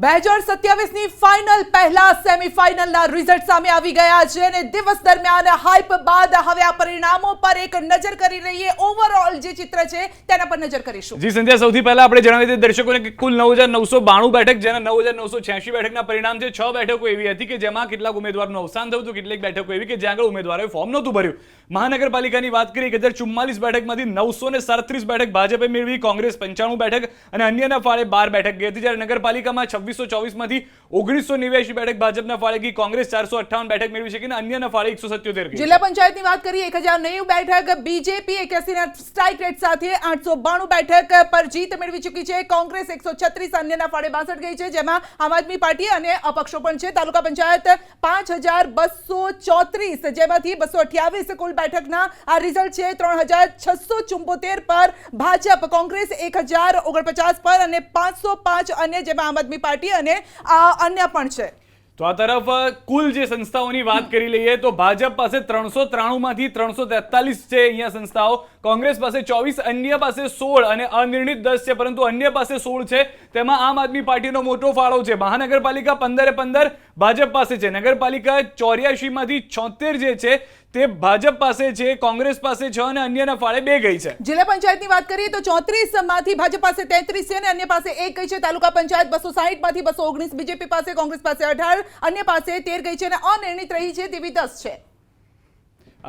2027 ની ફાઇનલ પહેલા સેમીફાઇનલના રિઝલ્ટ સામે આવી ગયા છે અને દિવસ દરમિયાન હાઇપ બાદ હવે આ પરિણામો પર એક નજર કરી લઈએ. ઓવરઓલ જે ચિત્ર છે તેના પર નજર કરીશું. જી સંધ્યા, સૌથી પહેલા આપણે જણાવી દઈએ દર્શકોને કે કુલ 9992 બેઠક, જેના 9986 બેઠકના પરિણામ છે. 6 બેઠકો એવી હતી કે જેમાં કેટલાક ઉમેદવારોનું અવસાન થયું હતું, કેટલીક બેઠકો એવી કે જ્યાં આગળ ઉમેદવારોએ ફોર્મ નહોતું ભર્યું. મહાનગરપાલિકાની વાત કરીએ 1044 બેઠકમાંથી 937 બેઠક ભાજપે મેળવી, કોંગ્રેસ 95 બેઠક અને અન્યના ફાળે 12 બેઠક ગઈ હતી. જ્યારે નગરપાલિકામાં 2624 માંથી 1989 બેઠક ભાજપના ફાળે ગઈ, કોંગ્રેસ 458 બેઠક મેળવી છે અને અન્યના ફાળે 177 ગઈ. જિલ્લા પંચાયતની વાત કરીએ 1090 બેઠક, બીજેપી 81 ના સ્ટ્રાઇક રેટ સાથે 892 બેઠક પર જીત મેળવી ચૂકી છે. કોંગ્રેસ 136, અન્યના ફાળે 62 ગઈ છે, જેમાં આમ આદમી પાર્ટી અને અપક્ષો પણ છે. તાલુકા પંચાયત 5234, જેમાંથી 228 કુલ બેઠકના આ રિઝલ્ટ છે. 3674 પર ભાજપ, કોંગ્રેસ 1049 પર અને 505 અન્ય, જેમાં આમ આદમી પાર્ટી અને અન્ય પણ છે. તો આ તરફ કુલ જે સંસ્થાઓની વાત કરી લઈએ તો ભાજપ પાસે 393 માંથી 343 છે અહીંયા સંસ્થાઓ, કોંગ્રેસ પાસે 24, અન્ય પાસે 16 અને અનિર્ણિત 10 છે, પરંતુ અન્ય પાસે 16 છે. તેમાં આમ આદમી પાર્ટીનો મોટો ફાળો છે. મહાનગરપાલિકા 15 ભાજપ પાસે છે. નગરપાલિકા 84 માંથી 76 જે છે તે ભાજપ પાસે છે, કોંગ્રેસ પાસે 6 અને અન્યના ફાળે 2 ગઈ છે. જિલ્લા પંચાયતની વાત કરીએ તો 34 માંથી ભાજપ પાસે 33 છે અને અન્ય પાસે 1 ગઈ છે. તાલુકા પંચાયત 260 માંથી 219 બીજેપી પાસે, કોંગ્રેસ પાસે 18, અન્ય પાસે 13 ગઈ છે અને અનિર્ણિત રહી છે તેવી 10 છે.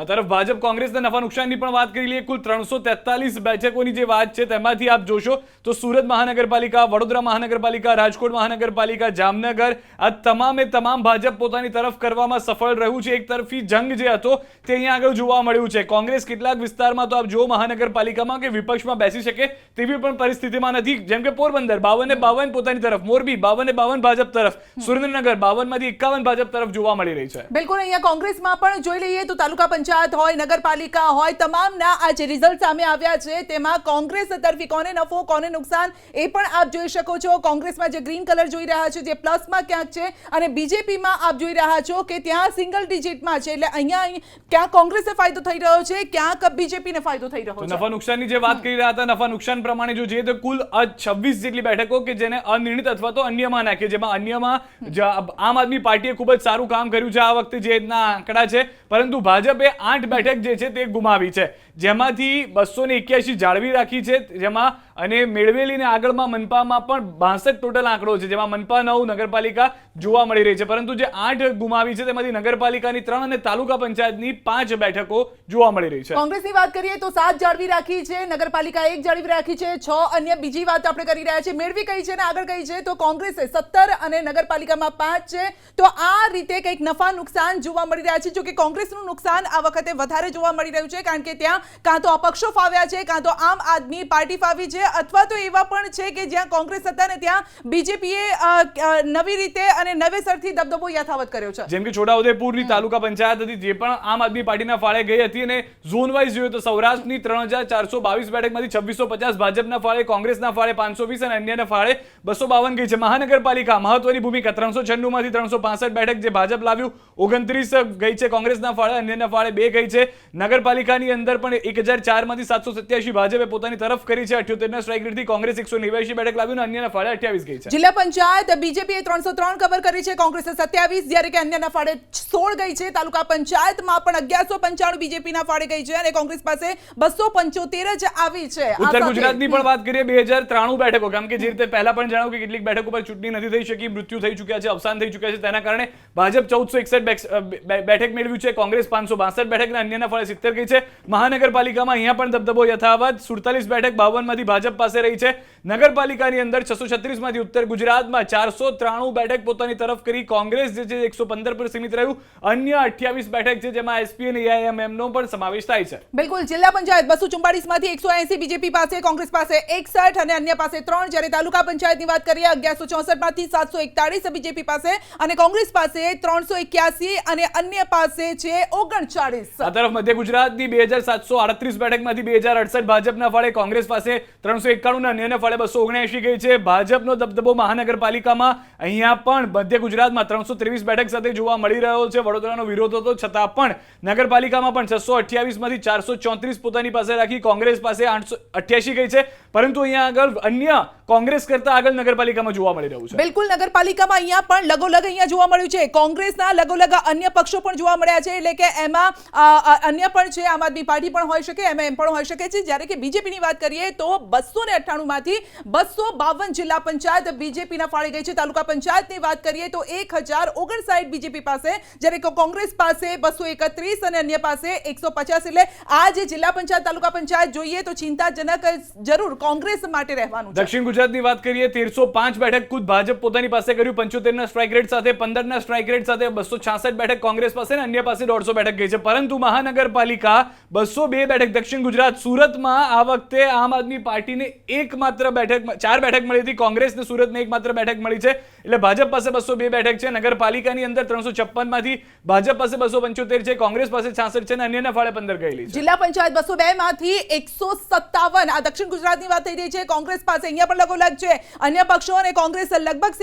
આ તરફ ભાજપ કોંગ્રેસના નફા નુકસાનની પણ વાત કરી લઈએ. કુલ 343 બેઠકોની જે વાત છે તેમાંથી આપ જોશો તો સુરત મહાનગરપાલિકા, વડોદરા મહાનગરપાલિકા, રાજકોટ મહાનગરપાલિકા, જામનગર, આ તમામે તમામ ભાજપ પોતાની તરફ કરવામાં સફળ રહ્યું છે. એક તરફી જંગ જે હતો તે અહીંયા આગળ જોવા મળ્યું છે. કોંગ્રેસ કેટલાક વિસ્તારમાં તો આપ જો મહાનગરપાલિકામાં કે વિપક્ષમાં બેસી શકે તેવી પણ પરિસ્થિતિમાં નથી. જેમ કે પોરબંદર 52 પોતાની તરફ, મોરબી 52 ભાજપ તરફ, સુરેન્દ્રનગર 52 માંથી 51 ભાજપ તરફ જોવા મળી રહી છે. બિલકુલ, અહીંયા કોંગ્રેસમાં પણ જોઈ લઈએ તો તાલુકા પંચાયત હોય, નગરપાલિકા હોય, તમામના આ જે રિઝલ્ટ સામે આવ્યા છે તેમાં કોંગ્રેસ તરફી કોને નફો કોને નુકસાન એ પણ આપ જોઈ શકો છો. કોંગ્રેસમાં જે ગ્રીન કલર જોઈ રહ્યા છો જે પ્લસમાં ક્યાંક છે અને બીજેપીમાં આપ જોઈ રહ્યા છો કે ત્યાં સિંગલ ડિજિટમાં છે. એટલે અહીંયા ક્યાંક કોંગ્રેસે ફાયદો થઈ રહ્યો છે, ક્યાંક બીજેપીને ફાયદો થઈ રહ્યો છે. નફા નુકસાનની જે વાત કરી રહ્યા હતા, નફા નુકસાન પ્રમાણે જો જોઈએ તો કુલ 26 જેટલી બેઠકો કે જેને અનિર્ણિત અથવા તો અન્યમાં નાખે, જેમાં અન્યમાં આમ આદમી પાર્ટીએ ખૂબ જ સારું કામ કર્યું છે આ વખતે જે રીતના આંકડા છે, પરંતુ ભાજપે 8 બેઠક જે છે તે ગુમાવી છે, જેમાંથી 281 જાળવી રાખી છે, જેમાં અને મેળવેલી ને આગળમાં મનપામાં પણ 62 ટોટલ આંકડો છે, જેમાં મનપા 9, નગરપાલિકા જોવા મળી રહી છે. પરંતુ જે 8 ગુમાવી છે તેમાંથી નગરપાલિકાની 3 અને તાલુકા પંચાયતની 5 બેઠકો જોવા મળી રહી છે. કોંગ્રેસની વાત કરીએ તો 7 જાળવી રાખી છે, નગરપાલિકા 1 જાળવી રાખી છે, 6 અન્ય. બીજી વાત આપણે કરી રહ્યા છે મેળવી કઈ છે અને આગળ કઈ છે તો કોંગ્રેસે 17 અને નગરપાલિકામાં 5 છે. તો આ રીતે કંઈક નફા નુકસાન જોવા મળી રહ્યા છે. જો કે કોંગ્રેસનું નુકસાન આ વખતે વધારે જોવા મળી રહ્યું છે, કારણ કે ત્યાં કાં તો અપક્ષો ફાવ્યા છે, કાં તો આમ આદમી પાર્ટી ફાવી છે, અથવા તો એવા પણ છે કે જ્યાં કોંગ્રેસ હતા ને ત્યાં બીજેપીએ નવી રીતે અને નવેસરથી દબદબો યથાવત કર્યો છે. જેમ કે છોટાઉદેપુરની તાલુકા પંચાયત હતી જે પણ આમ આદમી પાર્ટીના ફાળે ગઈ હતી અને ઝોન વાઇઝ જોઈએ તો સૌરાષ્ટ્રની 3422 બેઠકમાંથી 2650 ભાજપના ફાળે, કોંગ્રેસના ફાળે 520 અને અન્યના ફાળે 252 ગઈ છે. મહાનગરપાલિકા મહત્વની ભૂમિકા 396 માંથી 365 બેઠક જે ભાજપ લાવ્યું, 29 ગઈ છે કોંગ્રેસના ફાળે, અન્યના ફાળે 2 ગઈ છે. નગરપાલિકાની અંદર પણ 1004 માંથી 787 ભાજપે પોતાની તરફ કરી છે. 78 ના સ્ટ્રાઇક રેટથી કોંગ્રેસ 189 બેઠક લાવ્યું અને અન્યના ફાળે 28 ગઈ છે. જિલ્લા પંચાયત બીજેપીએ 303 કવર કરી છે, કોંગ્રેસે 27, જ્યારે કે અન્યના ફાળે 16 ગઈ છે. તાલુકા પંચાયતમાં પણ 1195 બીજેપીના ફાળે ગઈ છે અને કોંગ્રેસ પાસે 275 જ આવી છે. ઉત્તર ગુજરાતની પણ વાત કરીએ 2093 બેઠકો, કારણ કે જે રીતે પહેલા પણ જણાવ્યું કે કેટલીક બેઠકો પર ચૂંટણી નથી થઈ શકી, મૃત્યુ થઈ ચૂક્યા છે, અવસાન થઈ ચૂક્યા છે, તેના કારણે ભાજપ 1461 બેઠક મેળવ્યું છે, કોંગ્રેસ 562 બેઠક અને અન્યના ફાળે 70 ગઈ છે. મહાનગરપાલિકામાં અહીંયા પણ દબદબો યથાવત, 47 બેઠક 52 માંથી ભાજપ પાસે રહી છે. નગરપાલિકાની અંદર 636 માંથી ઉત્તર ગુજરાતમાં 493 બેઠક પોતાની તરફ કરી, કોંગ્રેસ જે છે 115 પર સીમિત રહ્યું, અન્ય 28 બેઠક છે જેમાં એસપી અને એઆઈએમએમ નો પણ સમાવેશ થાય છે. બિલકુલ, જિલ્લા પંચાયત 244 માંથી 180 બીજેપી પાસે, કોંગ્રેસ પાસે 61 અને અન્ય પાસે 3, જ્યારે તાલુકા પંચાયતની વાત કરીએ 1164 માંથી 741 બીજેપી પાસે અને કોંગ્રેસ પાસે 381 અને અન્ય પાસે છે 39. આ તરફ મધ્ય ગુજરાતની 2700 538 બેઠકમાંથી 2068 ભાજપના ફાળે, કોંગ્રેસ પાસે 391 અને અન્યના ફાળે 279 ગઈ છે. ભાજપનો દબદબો મહાનગરપાલિકામાં અહીંયા પણ મધ્ય ગુજરાતમાં 323 બેઠક સાથે જોવા મળી રહ્યો છે. વડોદરાનો વિરોધ હતો છતાં પણ નગરપાલિકામાં પણ 628 માંથી 434 પોતાની પાસે રાખી, કોંગ્રેસ પાસે 888 ગઈ છે. પરંતુ અહીંયા આગળ અન્ય કોંગ્રેસ કરતા આગળ નગરપાલિકામાં જોવા મળી રહ્યું છે. બિલકુલ, નગરપાલિકામાં અહીંયા પણ લગોલગ અહીંયા જોવા મળ્યું છે. કોંગ્રેસના લગોલગ અન્ય પક્ષો પણ જોવા મળ્યા છે, એટલે કે એમાં અન્ય પણ છે, આમ આદમી પાર્ટી પણ હોઈ શકે, એમ પણ હોઈ શકે છે. જ્યારે કે બીજેપીની વાત કરીએ તો 298 માંથી 252 જિલ્લા પંચાયત બીજેપીના ફાળે ગઈ છે. તાલુકા પંચાયતની વાત કરીએ તો 1059 બીજેપી પાસે, જ્યારે કે કોંગ્રેસ પાસે 231 અને અન્ય પાસે 150. એટલે આ જે જિલ્લા પંચાયત તાલુકા પંચાયત જોઈએ તો ચિંતાજનક જરૂર કોંગ્રેસ માટે રહેવાનું છે. દક્ષિણ ગુજરાતની વાત કરીએ 1305 બેઠક ખુદ ભાજપ પોતાની પાસે કર્યું, 75 ના સ્ટ્રાઇક રેટ સાથે, 15 ના સ્ટ્રાઇક રેટ સાથે 266 બેઠક કોંગ્રેસ પાસે અને અન્ય પાસે 150 બેઠક ગઈ છે. પરંતુ મહાનગરપાલિકા 202 બેઠક દક્ષિણ ગુજરાત સુરતમાં આ વખતે આમ આદમી પાર્ટીને એકમાત્ર બેઠક, 4 બેઠક મળી હતી, કોંગ્રેસને સુરતને એકમાત્ર બેઠક મળી છે. એટલે ભાજપ પાસે 202 બેઠક છે. નગરપાલિકાની અંદર 356 માંથી ભાજપ પાસે 275 છે, કોંગ્રેસ પાસે 66 છે અને અન્યના ફાળે 15 ગયેલી છે. જિલ્લા પંચાયત 202 માંથી 157 આ દક્ષિણ ગુજરાતની વાત થઈ રહી છે. કોંગ્રેસ પાસે અહીંયા પણ લગોલગ છે, અન્ય પક્ષો અને કોંગ્રેસ લગભગ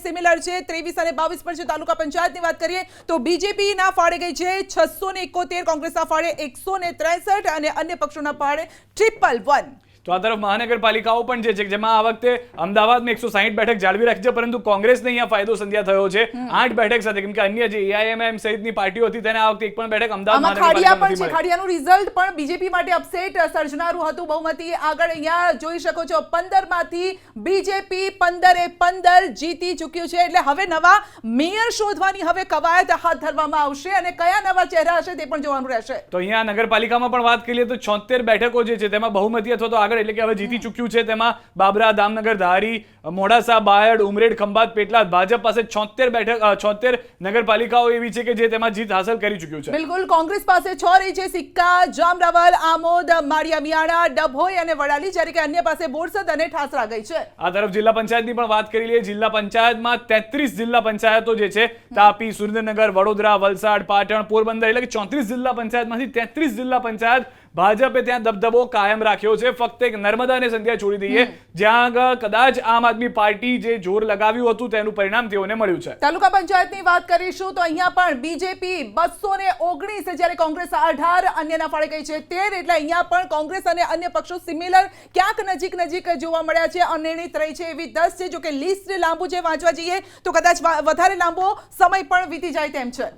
સિમિલર છે. 23 અને 22 પર છે. તાલુકા પંચાયતની વાત કરીએ તો બીજેપી ના ફાળે ગઈ છે 671, કોંગ્રેસના ફાળે 163 અને અન્ય પક્ષોના ફાળે 111. તો આ તરફ મહાનગરપાલિકાઓ પણ જે છે, જેમાં આ વખતે અમદાવાદમાં 160 બેઠક જાળવી રાખી છે, પરંતુ કોંગ્રેસને અહીંયા ફાયદો સંધ્યા થયો છે 8 બેઠક સાથે, કેમ કે અન્ય જે એઆઈએમઆઈએમ સહિતની પાર્ટીઓ હતી તેને આ વખતે એક પણ બેઠક અમદાવાદ ખાડિયા પણ છે. ખાડિયાનું રિઝલ્ટ પણ બીજેપી માટે અપસેટ સર્જનારું હતું. બહુમતી આગળ અહીંયા જોઈ શકો છો, 15 માંથી બીજેપી 15 જીતી ચૂક્યું છે. એટલે હવે નવા મેયર શોધવાની હવે કવાયત હાથ ધરવામાં આવશે અને કયા નવા ચહેરા હશે તે પણ જોવાનું રહેશે. તો અહીંયા નગરપાલિકામાં પણ વાત કરીએ તો 76 બેઠકો જે છે તેમાં બહુમતી અથવા તો એટલે કે હવે જીતી ચૂક્યું છે. તેમાં બાબરા, દામનગર, ધારી, મોડાસા, બાયડ, ઉમરેડ, ખંભાત, પેટલાદ, ભાજપ પાસે 76 બેઠક, 76 નગરપાલિકાઓ એવી છે કે જે તેમાં જીત હાંસલ કરી ચૂક્યું છે. બિલકુલ, કોંગ્રેસ પાસે 6 રહી છે, સિક્કા, જામરાવલ, આમોદ, માળિયા મિયાણા, ડભોઈ અને વડાલી, જ્યારે કે અન્ય પાસે બોરસદ અને ઠાસરા ગઈ છે. આ તરફ જિલ્લા પંચાયતની પણ વાત કરી લઈએ. જિલ્લા પંચાયતમાં 33 જિલ્લા પંચાયતો જે છે, તાપી, સુરેન્દ્રનગર, વડોદરા, વલસાડ, પાટણ, પોરબંદર, એટલે કે 34 જિલ્લા પંચાયતમાંથી 33 જિલ્લા પંચાયત ભાજપે ત્યાં દબદબો કાયમ રાખ્યો છે. ફક્ત એક નર્મદા અને સંધ્યા છોડી દઈએ, જ્યાં કદાચ આમ આદમી પાર્ટી જે જોર લગાવ્યું હતું તેનું પરિણામ તેઓને મળ્યું છે. તાલુકા પંચાયતની વાત કરીશું તો અહીંયા પણ બીજેપી 219, જ્યારે કોંગ્રેસ 18, અન્યના ફાળે ગઈ છે 13. એટલે અહીંયા પણ કોંગ્રેસ અને અન્ય પક્ષો સિમિલર ક્યાંક નજીક જોવા મળ્યા છે. અનિર્ણિત રહી છે એવી 10 છે. જો કે લિસ્ટ લાંબુ છે, વાંચવા જઈએ તો કદાચ વધારે લાંબો સમય પણ વીતી જાય તેમ છે.